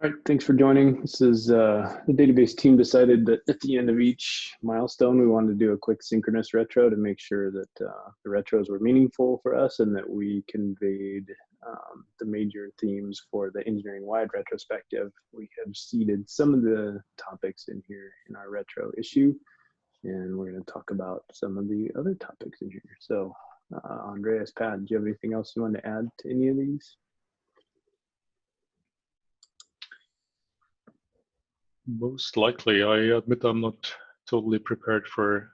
All right, thanks for joining. This is the database team decided that at the end of each milestone, we wanted to do a quick synchronous retro to make sure that the retros were meaningful for us and that we conveyed the major themes for the engineering-wide retrospective. We have seeded some of the topics in here in our retro issue, and we're going to talk about some of the other topics in here. So, Andreas, Pat, do you have anything else you want to add to any of these? Most likely. I admit I'm not totally prepared for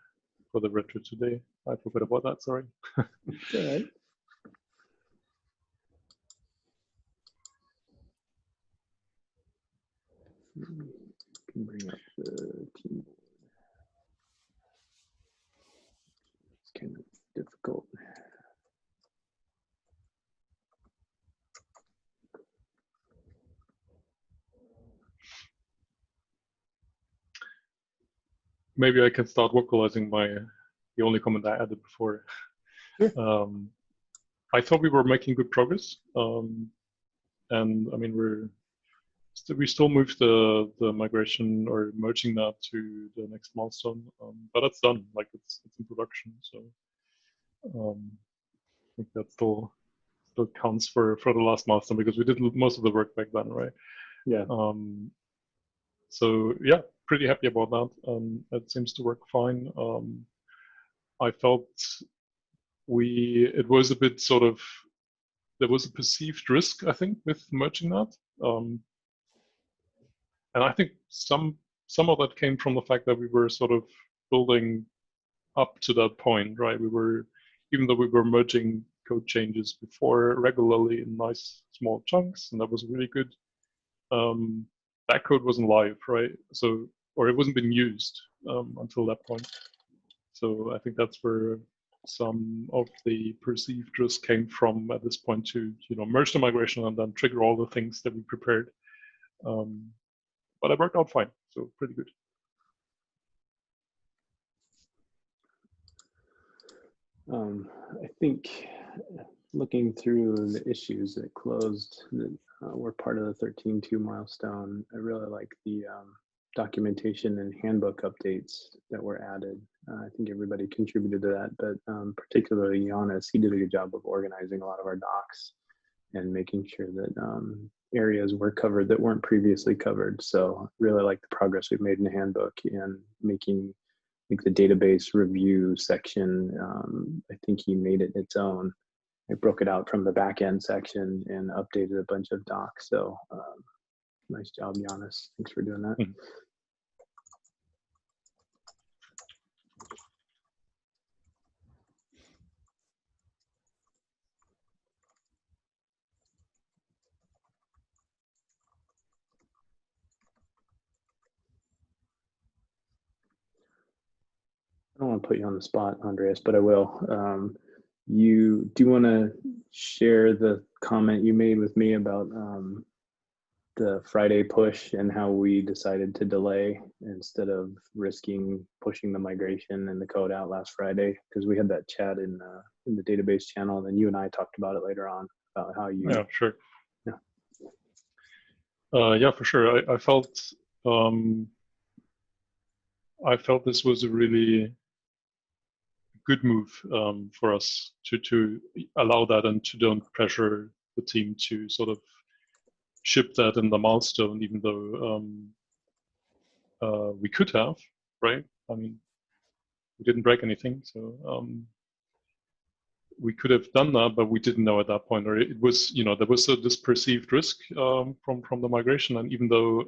the retro today. I forgot about that, sorry. It's all right. Can bring up the team board. It's kind of difficult. Maybe I can start vocalizing the only comment I added before. Sure. I thought we were making good progress, and I mean we still moved the migration or merging that to the next milestone, but that's done. Like it's in production, so I think that still counts for the last milestone because we did most of the work back then, right? Yeah. So yeah, pretty happy about that. It seems to work fine. I felt it was a bit sort of, there was a perceived risk, I think, with merging that. And I think some of that came from the fact that we were sort of building up to that point, right? Even though we were merging code changes before regularly in nice small chunks, and that was really good. That code wasn't live, right? So, or it wasn't being used until that point. So I think that's where some of the perceived risk came from at this point to, merge the migration and then trigger all the things that we prepared. But it worked out fine, so pretty good. I think looking through the issues that closed that were part of the 13.2 milestone, I really like the documentation and handbook updates that were added. I think everybody contributed to that, but particularly Giannis, he did a good job of organizing a lot of our docs and making sure that areas were covered that weren't previously covered. So really like the progress we've made in the handbook and making the database review section. I think he made it its own. I broke it out from the backend section and updated a bunch of docs. So nice job, Giannis. Thanks for doing that. I don't want to put you on the spot, Andreas, but I will. Do you want to share the comment you made with me about the Friday push and how we decided to delay instead of risking pushing the migration and the code out last Friday? Because we had that chat in the database channel, and then you and I talked about it later on about how you. Yeah, sure. Yeah. Yeah, for sure. I felt this was a really good move for us to allow that and to don't pressure the team to sort of ship that in the milestone, even though we could have, right? I mean, we didn't break anything, so we could have done that, but we didn't know at that point. Or it was, there was this perceived risk from the migration, and even though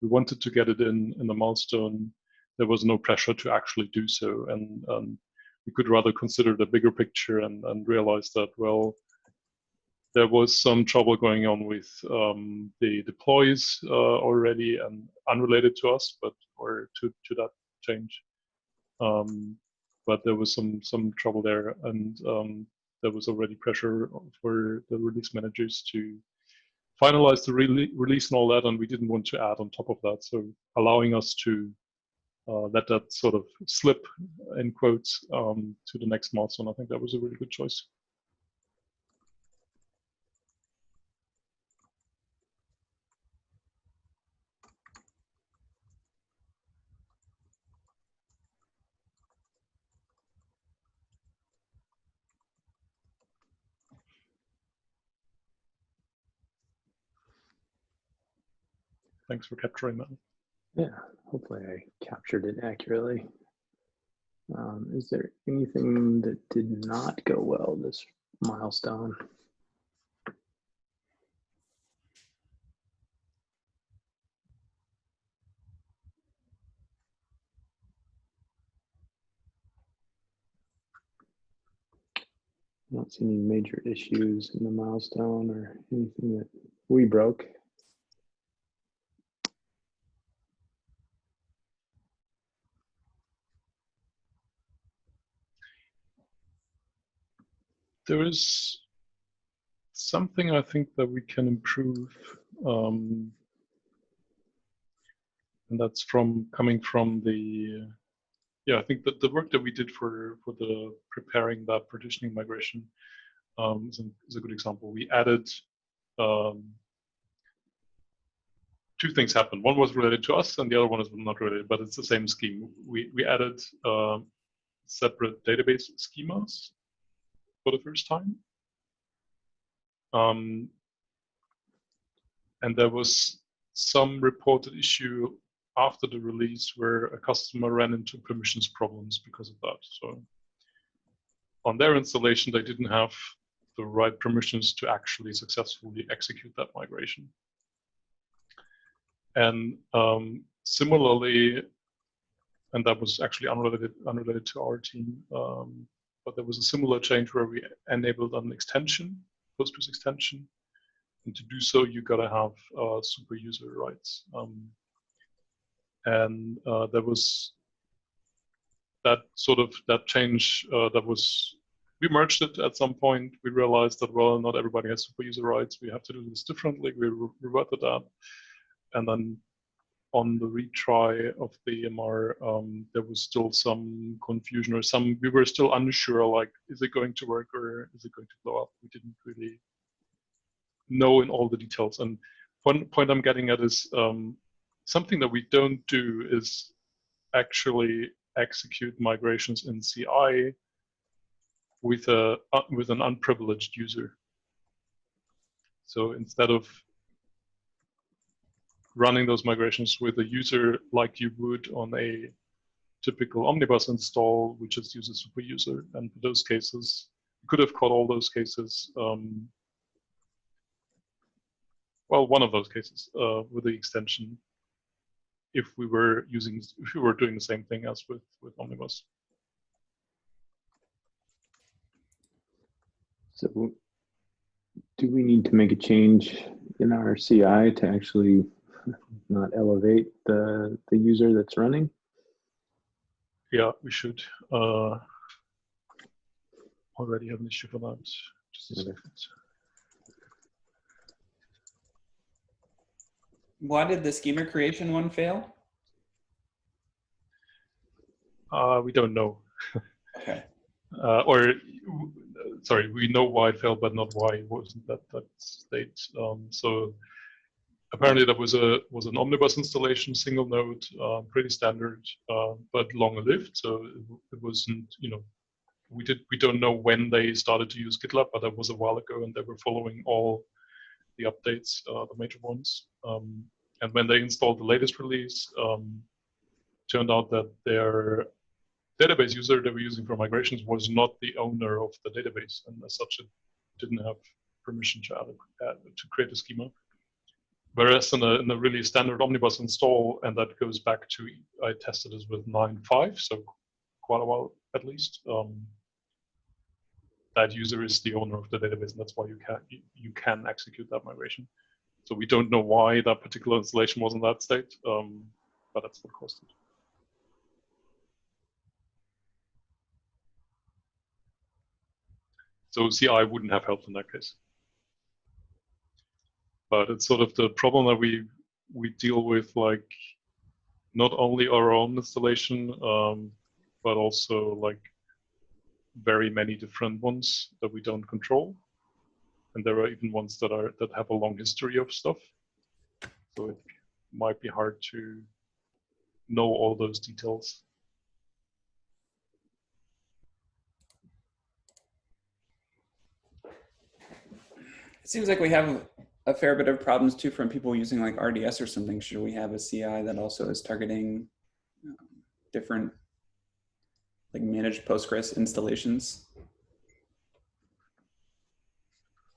we wanted to get it in the milestone, there was no pressure to actually do so, and we could rather consider the bigger picture and realize that, well, there was some trouble going on with the deploys already and unrelated to us, or to that change. But there was some trouble there, and there was already pressure for the release managers to finalize the release and all that, and we didn't want to add on top of that. So allowing us to let that sort of slip, in quotes, to the next milestone, I think that was a really good choice. thanks for capturing that. Yeah, hopefully I captured it accurately. Is there anything that did not go well this milestone? I don't see any major issues in the milestone or anything that we broke. There is something I think that we can improve, and that's coming from the, I think that the work that we did for the preparing that partitioning migration is a good example. We added two things happened. One was related to us, and the other one is not related, but it's the same scheme. We added separate database schemas for the first time. And there was some reported issue after the release where a customer ran into permissions problems because of that. So on their installation, they didn't have the right permissions to actually successfully execute that migration. And similarly, and that was actually unrelated to our team, but there was a similar change where we enabled an extension, Postgres extension. And to do so, you gotta have super user rights. And there was that change we merged it at some point. We realized that, well, not everybody has super user rights. We have to do this differently. We reverted that. And then on the retry of the EMR, there was still some confusion, or we were still unsure, like, is it going to work or is it going to blow up? We didn't really know in all the details. And one point I'm getting at is something that we don't do is actually execute migrations in CI with an unprivileged user. So instead of running those migrations with a user like you would on a typical omnibus install, which just uses super user, and for those cases, you could have caught all those cases. Well, one of those cases with the extension, if we were doing the same thing as with omnibus. So do we need to make a change in our CI to actually not elevate the user that's running? Yeah, we should. Already have an issue for that. Just a second. Why did the schema creation one fail? We don't know. Okay. Sorry, we know why it failed, but not why it wasn't that state. So apparently that was an omnibus installation, single node, pretty standard, but longer lived. So it wasn't, we don't know when they started to use GitLab, but that was a while ago, and they were following all the updates, the major ones. And when they installed the latest release, turned out that their database user they were using for migrations was not the owner of the database, and as such, it didn't have permission to create a schema. Whereas in a really standard omnibus install, and that goes back to, I tested this with 9.5, so quite a while at least. That user is the owner of the database, and that's why you can execute that migration. So we don't know why that particular installation was in that state, but that's what caused it. So CI wouldn't have helped in that case. But it's sort of the problem that we deal with, like, not only our own installation, but also like very many different ones that we don't control. And there are even ones that have a long history of stuff. So it might be hard to know all those details. It seems like we have a fair bit of problems too from people using like RDS or something. Should we have a CI that also is targeting different like managed Postgres installations?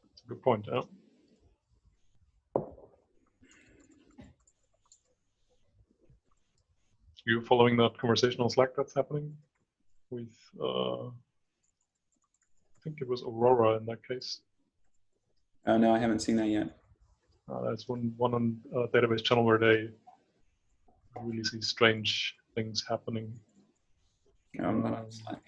That's a good point. Yeah. You following that conversation on Slack that's happening with, I think it was Aurora in that case. Oh no, I haven't seen that yet. There's one on database channel where they really see strange things happening. No, I'm not on Slack.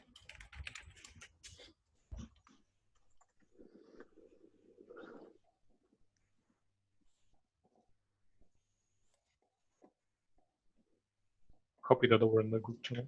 Copy that over in the group channel.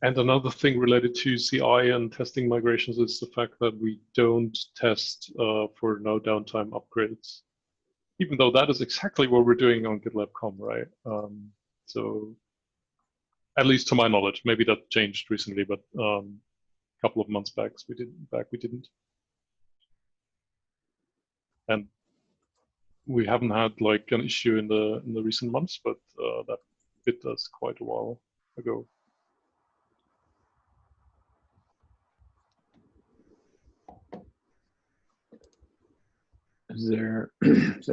And another thing related to CI and testing migrations is the fact that we don't test for no downtime upgrades, even though that is exactly what we're doing on GitLab.com, right? So at least to my knowledge, maybe that changed recently, but a couple of months back we didn't. And we haven't had like an issue in the recent months, but that bit us quite a while ago. Is there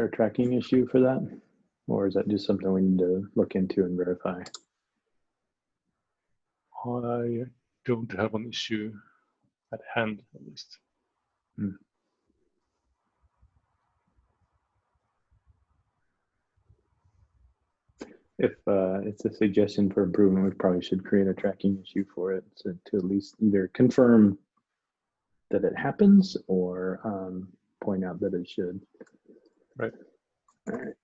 a tracking issue for that? Or is that just something we need to look into and verify? I don't have an issue at hand, at least. If it's a suggestion for improvement, we probably should create a tracking issue for it to at least either confirm that it happens or point out that it should. Right. All right.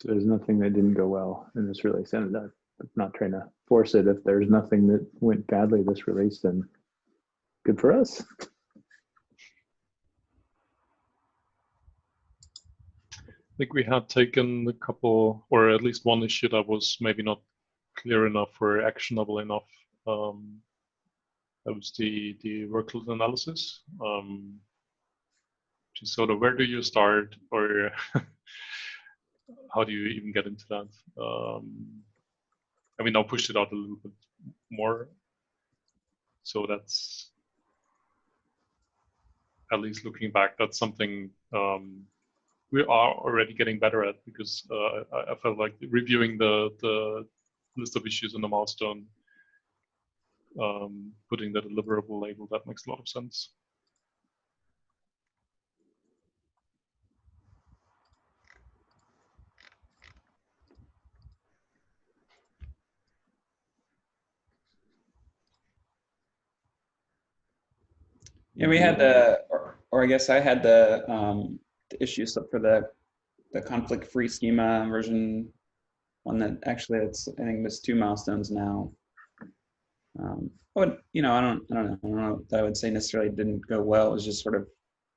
So there's nothing that didn't go well in this release. And I'm not trying to force it. If there's nothing that went badly this release, then good for us. I think we had taken a couple, or at least one issue that was maybe not clear enough or actionable enough. That was the workload analysis. Which is sort of where do you start, or how do you even get into that? And we now pushed it out a little bit more. So that's, at least looking back, that's something we are already getting better at, because I felt like reviewing the list of issues in the milestone, putting the deliverable label, that makes a lot of sense. Yeah, we had the, or I guess I had the issues for the conflict-free schema version one that actually it's, I think there's 2 milestones now. But you know, I don't know that I would say necessarily didn't go well. It was just sort of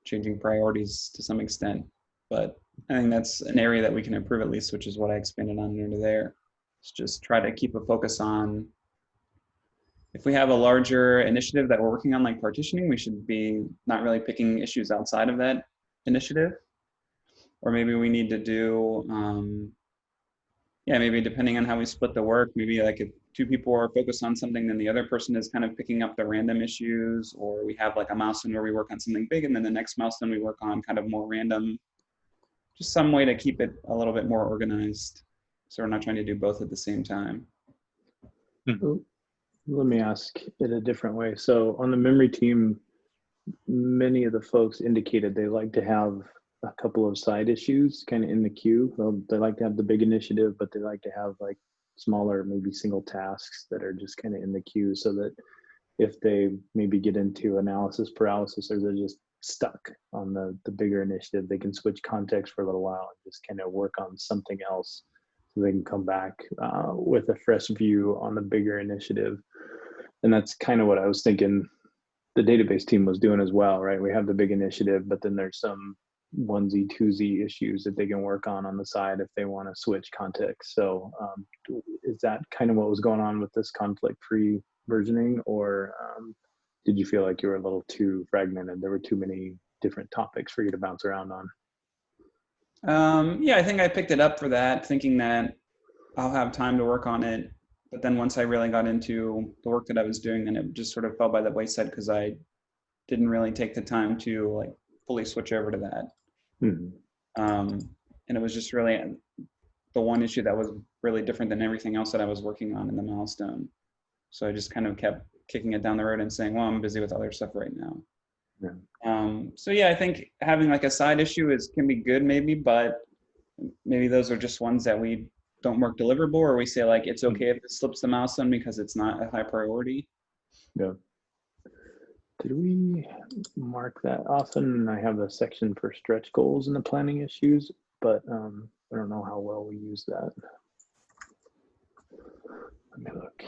changing priorities to some extent. But I think that's an area that we can improve at least, which is what I expanded on under there. It's just try to keep a focus on, if we have a larger initiative that we're working on, like partitioning, we should be not really picking issues outside of that initiative. Or maybe we need to do, yeah, maybe depending on how we split the work, maybe like if 2 people are focused on something, then the other person is kind of picking up the random issues, or we have like a milestone where we work on something big, and then the next milestone we work on kind of more random just some way to keep it a little bit more organized, so we're not trying to do both at the same time. Let me ask it a different way. So on the memory team, many of the folks indicated they like to have a couple of side issues kind of in the queue. They like to have the big initiative, but they like to have like smaller, maybe single tasks that are just kind of in the queue, so that if they maybe get into analysis paralysis or they're just stuck on the bigger initiative, they can switch context for a little while and just kind of work on something else, so they can come back with a fresh view on the bigger initiative. And that's kind of what I was thinking the database team was doing as well, right? We have the big initiative, but then there's some onesie, twosie issues that they can work on the side if they want to switch context. So is that kind of what was going on with this conflict-free versioning, or did you feel like you were a little too fragmented? There were too many different topics for you to bounce around on? Yeah, I think I picked it up for that, thinking that I'll have time to work on it. But then once I really got into the work that I was doing, then it just sort of fell by the wayside because I didn't really take the time to like fully switch over to that. And it was just really the one issue that was really different than everything else that I was working on in the milestone. So I just kind of kept kicking it down the road and saying, well, I'm busy with other stuff right now. Yeah. So yeah, I think having like a side issue can be good maybe, but maybe those are just ones that we don't mark deliverable, or we say like, it's okay if it slips the milestone because it's not a high priority. Yeah. Did we mark that often? I have a section for stretch goals in the planning issues, but I don't know how well we use that. Let me look.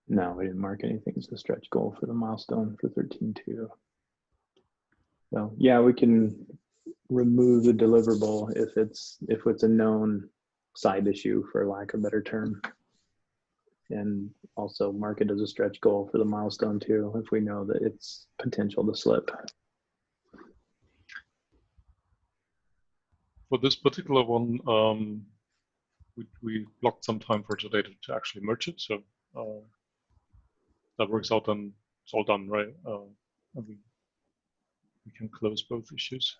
No, we didn't mark anything as a stretch goal for the milestone for 13.2. So yeah, we can remove the deliverable if it's a known side issue, for lack of a better term, and also mark it as a stretch goal for the milestone too, if we know that it's potential to slip. For this particular one, we blocked some time for today to actually merge it, so that works out, and it's all done, right? We can close both issues.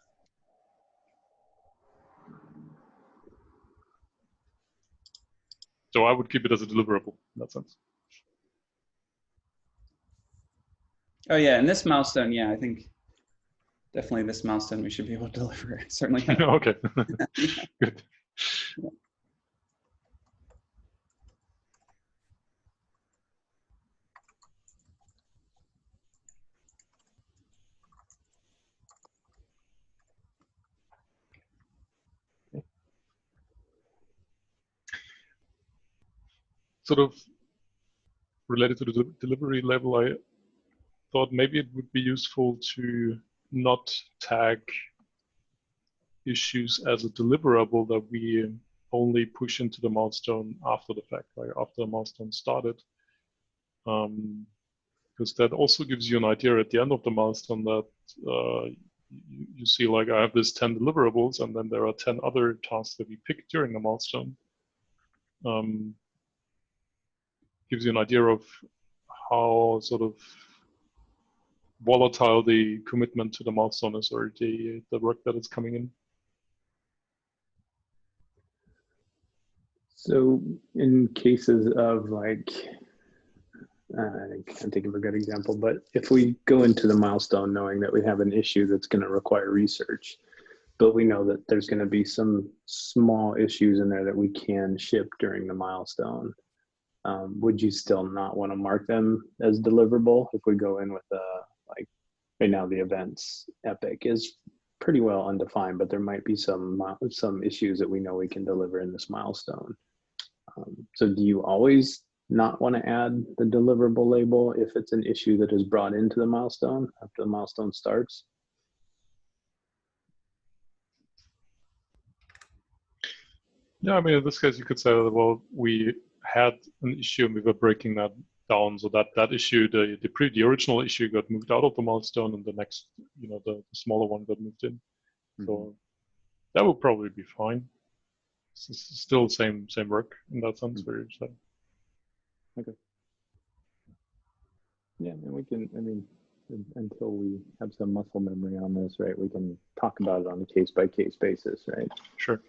So I would keep it as a deliverable in that sense. Oh yeah, and this milestone, yeah, I think definitely this milestone we should be able to deliver. Certainly. Okay, good. Yeah. Sort of related to the delivery level, I thought maybe it would be useful to not tag issues as a deliverable that we only push into the milestone after the fact, like after the milestone started. Because that also gives you an idea at the end of the milestone that you see, like, I have this 10 deliverables, and then there are 10 other tasks that we pick during the milestone. Gives you an idea of how sort of volatile the commitment to the milestone is, or the work that is coming in. So in cases of like, I can't think of a good example, but if we go into the milestone knowing that we have an issue that's going to require research, but we know that there's going to be some small issues in there that we can ship during the milestone, would you still not want to mark them as deliverable if we go in with like right now the events epic is pretty well undefined, but there might be some issues that we know we can deliver in this milestone. So do you always not want to add the deliverable label if it's an issue that is brought into the milestone after the milestone starts? Yeah, I mean, in this case, you could say, well, we had an issue and we were breaking that down, so that issue, the original issue got moved out of the milestone, and the next, the smaller one got moved in. Mm-hmm. So that would probably be fine. It's still same work in that sense. Mm-hmm. Where you're saying. Okay. Yeah, and we can. I mean, until we have some muscle memory on this, right? We can talk about it on a case-by-case basis, right? Sure.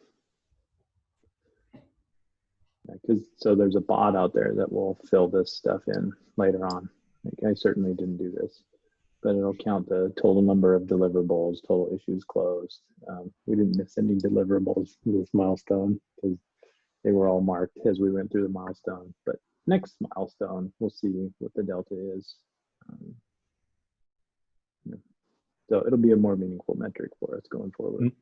Because so there's a bot out there that will fill this stuff in later on. Like, I certainly didn't do this, but it'll count the total number of deliverables, total issues closed. We didn't miss any deliverables in this milestone because they were all marked as we went through the milestone. But next milestone, we'll see what the delta is. So it'll be a more meaningful metric for us going forward. Mm-hmm.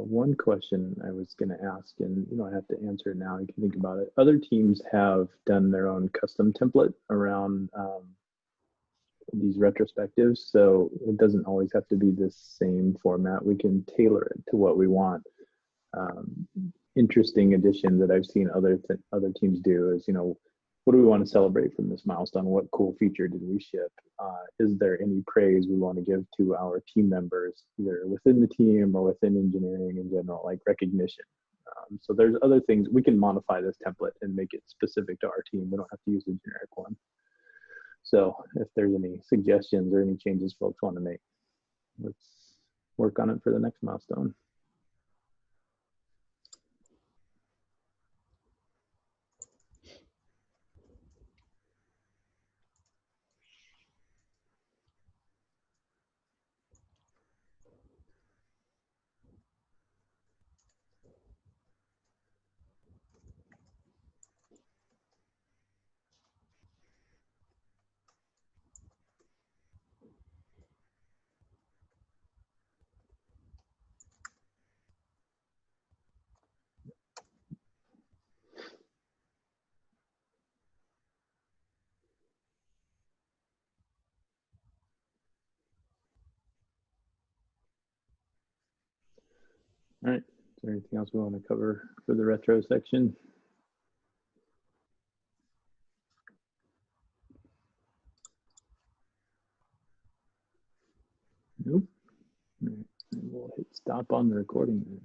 One question I was going to ask, and you don't have to answer it now, you can think about it. Other teams have done their own custom template around these retrospectives, so it doesn't always have to be the same format. We can tailor it to what we want. Interesting addition that I've seen other teams do is, you know, what do we want to celebrate from this milestone? What cool feature did we ship? Is there any praise we want to give to our team members, either within the team or within engineering in general, like recognition? So there's other things. We can modify this template and make it specific to our team. We don't have to use a generic one. So if there's any suggestions or any changes folks want to make, let's work on it for the next milestone. All right, is there anything else we want to cover for the retro section? Nope. All right, we'll hit stop on the recording then.